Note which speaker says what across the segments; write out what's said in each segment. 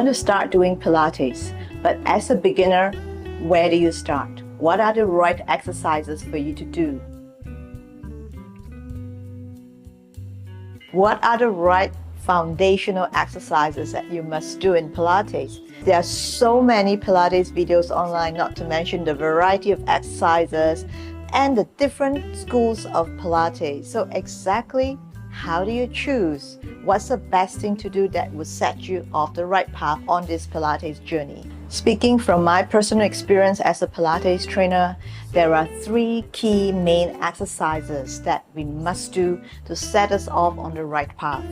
Speaker 1: want to start doing Pilates, but as a beginner, where do you start? What are the right exercises for you to do? What are the right foundational exercises that you must do in Pilates? There are so many Pilates videos online, not to mention the variety of exercises and the different schools of Pilates. So exactly how do you choose? What's the best thing to do that will set you off the right path on this Pilates journey? Speaking from my personal experience as a Pilates trainer, there are 3 key main exercises that we must do to set us off on the right path.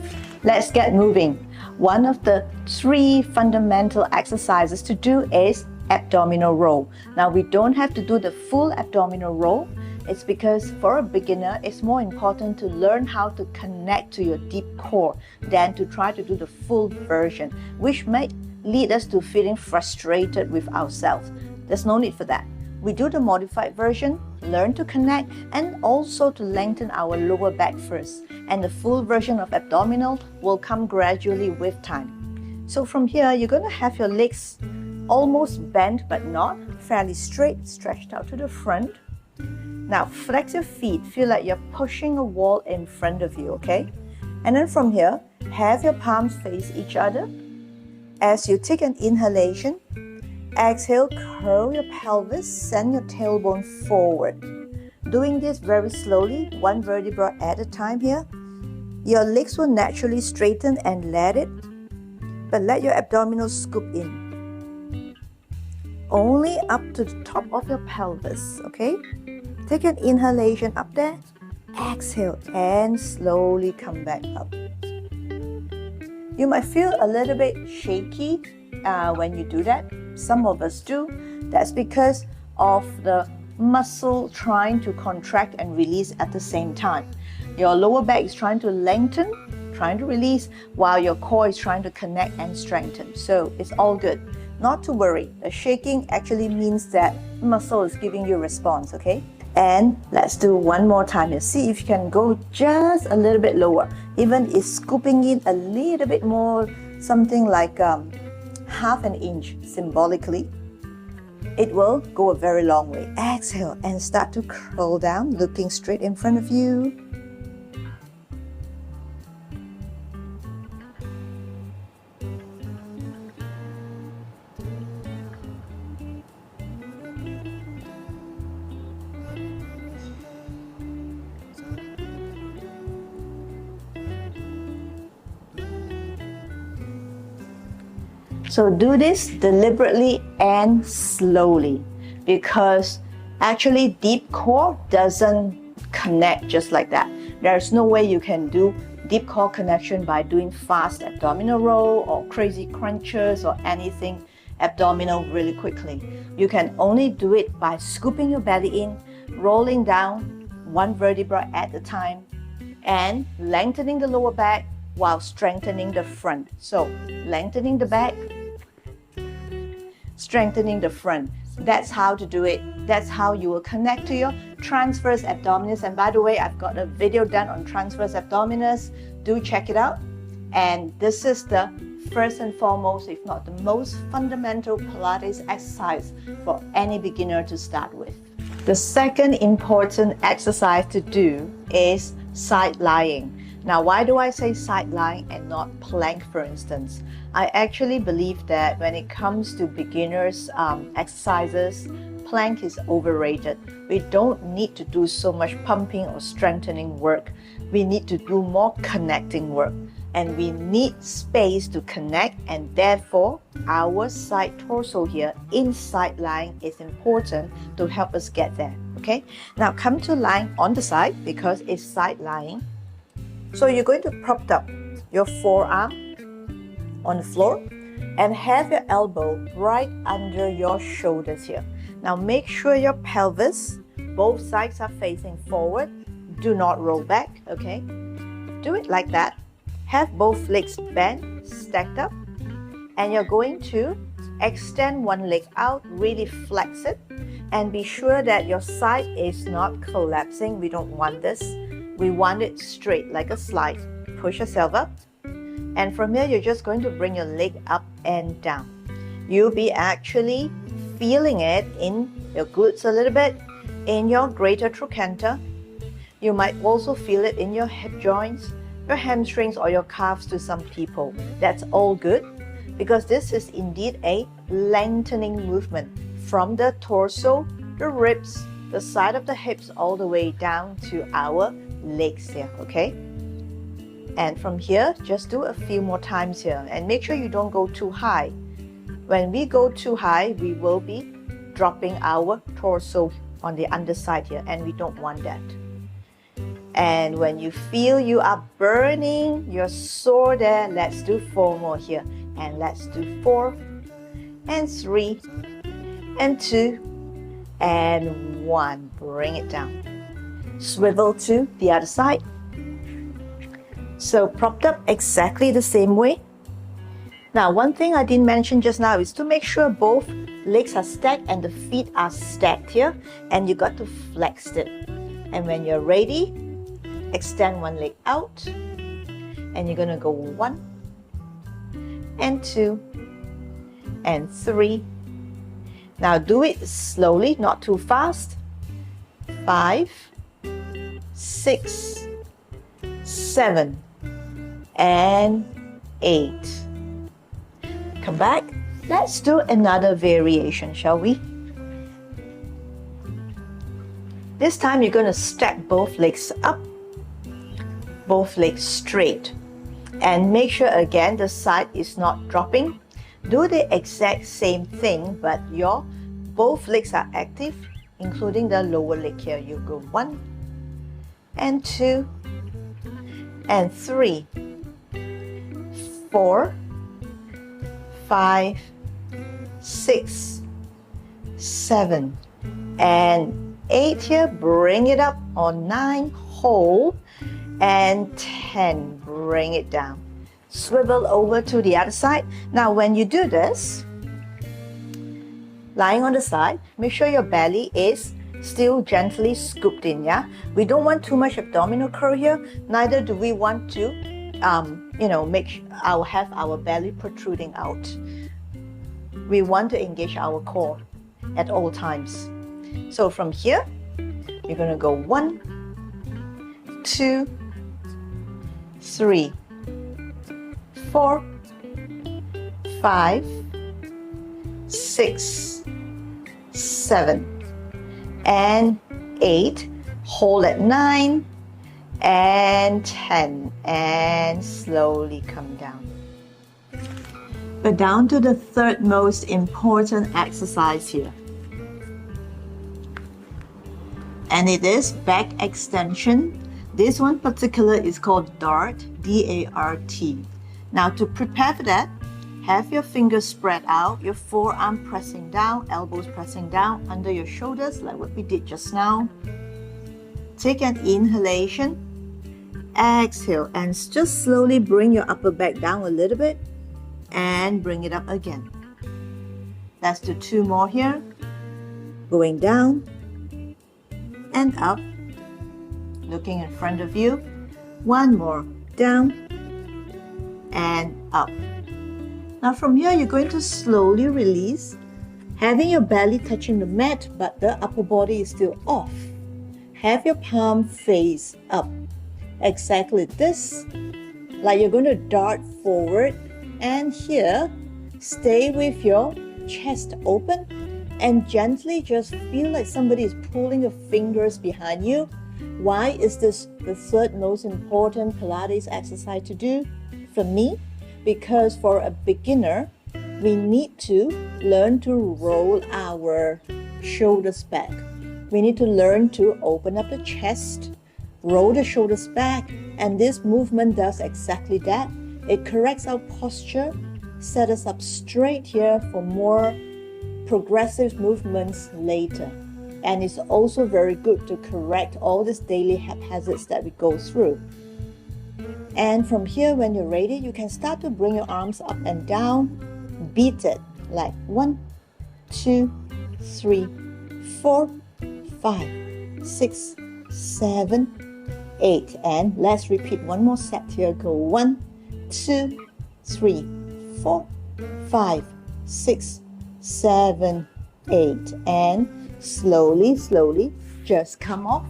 Speaker 1: Let's get moving. One of the 3 fundamental exercises to do is abdominal roll. Now, we don't have to do the full abdominal roll. It's because for a beginner, it's more important to learn how to connect to your deep core than to try to do the full version, which might lead us to feeling frustrated with ourselves. There's no need for that. We do the modified version, learn to connect, and also to lengthen our lower back first. And the full version of abdominal will come gradually with time. So from here, you're going to have your legs almost bent but not, fairly straight, stretched out to the front. Now flex your feet, feel like you're pushing a wall in front of you, okay? And then from here, have your palms face each other. As you take an inhalation, exhale, curl your pelvis, send your tailbone forward. Doing this very slowly, 1 vertebra at a time here. Your legs will naturally straighten and let it, but let your abdominals scoop in. Only up to the top of your pelvis, okay? Take an inhalation up there, exhale, and slowly come back up. You might feel a little bit shaky when you do that. Some of us do. That's because of the muscle trying to contract and release at the same time. Your lower back is trying to lengthen, trying to release, while your core is trying to connect and strengthen. So it's all good. Not to worry. The shaking actually means that muscle is giving you a response, okay? And let's do one more time here. See if you can go just a little bit lower. Even if scooping in a little bit more, something like half an inch symbolically, it will go a very long way. Exhale and start to curl down, looking straight in front of you. So do this deliberately and slowly, because actually deep core doesn't connect just like that. There's no way you can do deep core connection by doing fast abdominal roll or crazy crunches or anything abdominal really quickly. You can only do it by scooping your belly in, rolling down 1 vertebra at a time, and lengthening the lower back while strengthening the front. So lengthening the back, strengthening the front. That's how to do it. That's how you will connect to your transverse abdominis. And by the way, I've got a video done on transverse abdominis. Do check it out. And this is the first and foremost, if not the most fundamental Pilates exercise for any beginner to start with. The second important exercise to do is side lying. Now, why do I say side lying and not plank, for instance? I actually believe that when it comes to beginners exercises, plank is overrated. We don't need to do so much pumping or strengthening work. We need to do more connecting work. And we need space to connect, and therefore our side torso here in side lying is important to help us get there. Okay? Now come to lying on the side because it's side lying. So you're going to prop up your forearm on the floor and have your elbow right under your shoulders here. Now make sure your pelvis, both sides are facing forward. Do not roll back, okay? Do it like that. Have both legs bent, stacked up, and you're going to extend one leg out, really flex it, and be sure that your side is not collapsing. We don't want this. We want it straight like a slide. Push yourself up, and from here you're just going to bring your leg up and down. You'll be actually feeling it in your glutes a little bit, in your greater trochanter. You might also feel it in your hip joints, your hamstrings, or your calves to some people. That's all good, because this is indeed a lengthening movement from the torso, the ribs, the side of the hips, all the way down to our legs here, okay? And from here, just do a few more times here, and make sure you don't go too high. When we go too high, we will be dropping our torso on the underside here, and we don't want that. And when you feel you are burning, you're sore there, let's do 4 more here. And let's do 4 and 3 and 2 and 1. Bring it down. Swivel to the other side. So propped up exactly the same way. Now, one thing I didn't mention just now is to make sure both legs are stacked and the feet are stacked here, and you got to flex it. And when you're ready, extend one leg out, and you're gonna go 1 and 2 and 3. Now do it slowly, not too fast. 5, 6, 7 and 8. Come back. Let's do another variation, shall we? This time you're going to stack both legs up, both legs straight, and make sure again the side is not dropping. Do the exact same thing, but your both legs are active, including the lower leg here. You go 1 and 2 and 3, 4, 5, 6, 7 and 8 here. Bring it up on 9, hold, and 10. Bring it down. Swivel over to the other side. Now when you do this, lying on the side, make sure your belly is still gently scooped in, yeah? We don't want too much abdominal curl here, neither do we want to have our belly protruding out. We want to engage our core at all times. So from here, you're going to go 1, 2, 3, 4, 5, 6, 7 and 8. Hold at 9 and 10, and slowly come down. We're down to the third most important exercise here, and it is back extension. This one particular is called DART, D-A-R-T. Now to prepare for that, have your fingers spread out, your forearm pressing down, elbows pressing down under your shoulders like what we did just now. Take an inhalation, exhale, and just slowly bring your upper back down a little bit and bring it up again. Let's do 2 more here. Going down and up, looking in front of you. 1 more, down and up. Now from here, you're going to slowly release, having your belly touching the mat, but the upper body is still off. Have your palm face up, exactly this, like you're going to dart forward. And here, stay with your chest open and gently just feel like somebody is pulling your fingers behind you. Why is this the third most important Pilates exercise to do for me? Because for a beginner, we need to learn to roll our shoulders back. We need to learn to open up the chest, roll the shoulders back, and this movement does exactly that. It corrects our posture, set us up straight here for more progressive movements later. And it's also very good to correct all these daily haphazards that we go through. And from here, when you're ready, you can start to bring your arms up and down. Beat it like 1, 2, 3, 4, 5, 6, 7, 8. And let's repeat one more set here. Go 1, 2, 3, 4, 5, 6, 7, 8, and slowly, slowly just come off.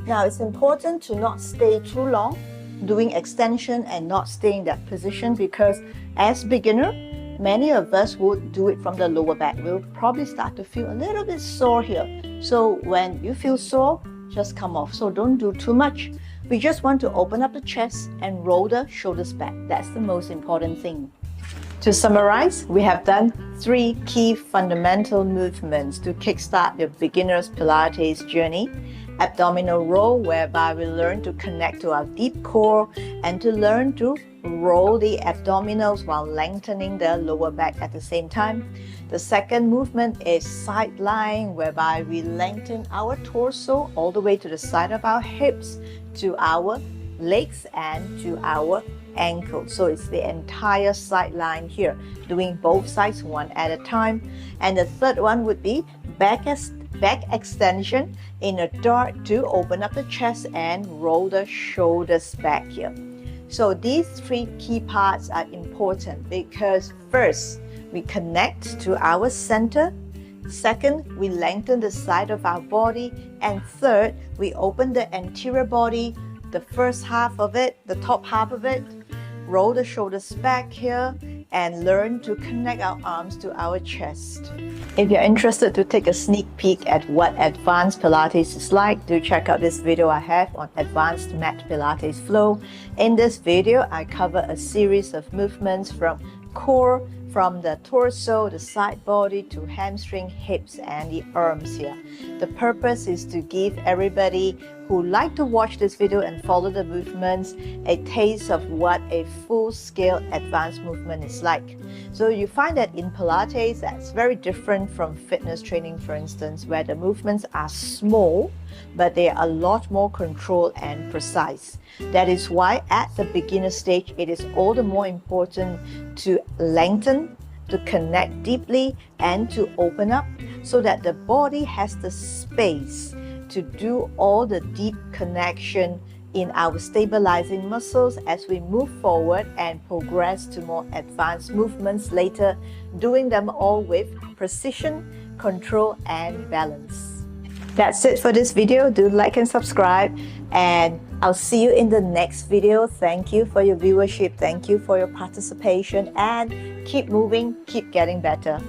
Speaker 1: Now it's important to not stay too long doing extension and not stay in that position, because as beginner, many of us would do it from the lower back. We'll probably start to feel a little bit sore here. So when you feel sore, just come off. So don't do too much. We just want to open up the chest and roll the shoulders back. That's the most important thing. To summarize, we have done 3 key fundamental movements to kickstart your beginner's Pilates journey. Abdominal roll, whereby we learn to connect to our deep core and to learn to roll the abdominals while lengthening the lower back at the same time. The second movement is side lying, whereby we lengthen our torso all the way to the side of our hips, to our legs and to our ankles. So it's the entire side line here, doing both sides one at a time. And the third one would be back extension in a dart to open up the chest and roll the shoulders back here. So these 3 key parts are important because first, we connect to our center. Second, we lengthen the side of our body. And third, we open the anterior body, the first half of it, the top half of it, roll the shoulders back here, and learn to connect our arms to our chest. If you're interested to take a sneak peek at what advanced Pilates is like, do check out this video I have on advanced mat Pilates flow. In this video, I cover a series of movements from core, from the torso, the side body, to hamstring, hips, and the arms here. The purpose is to give everybody who like to watch this video and follow the movements a taste of what a full-scale advanced movement is like. So you find that in Pilates, that's very different from fitness training, for instance, where the movements are small, but they are a lot more controlled and precise. That is why at the beginner stage, it is all the more important to lengthen, to connect deeply, and to open up so that the body has the space to do all the deep connection in our stabilizing muscles as we move forward and progress to more advanced movements later, doing them all with precision, control, and balance. That's it for this video. Do like and subscribe, and I'll see you in the next video. Thank you for your viewership. Thank you for your participation, and keep moving, keep getting better.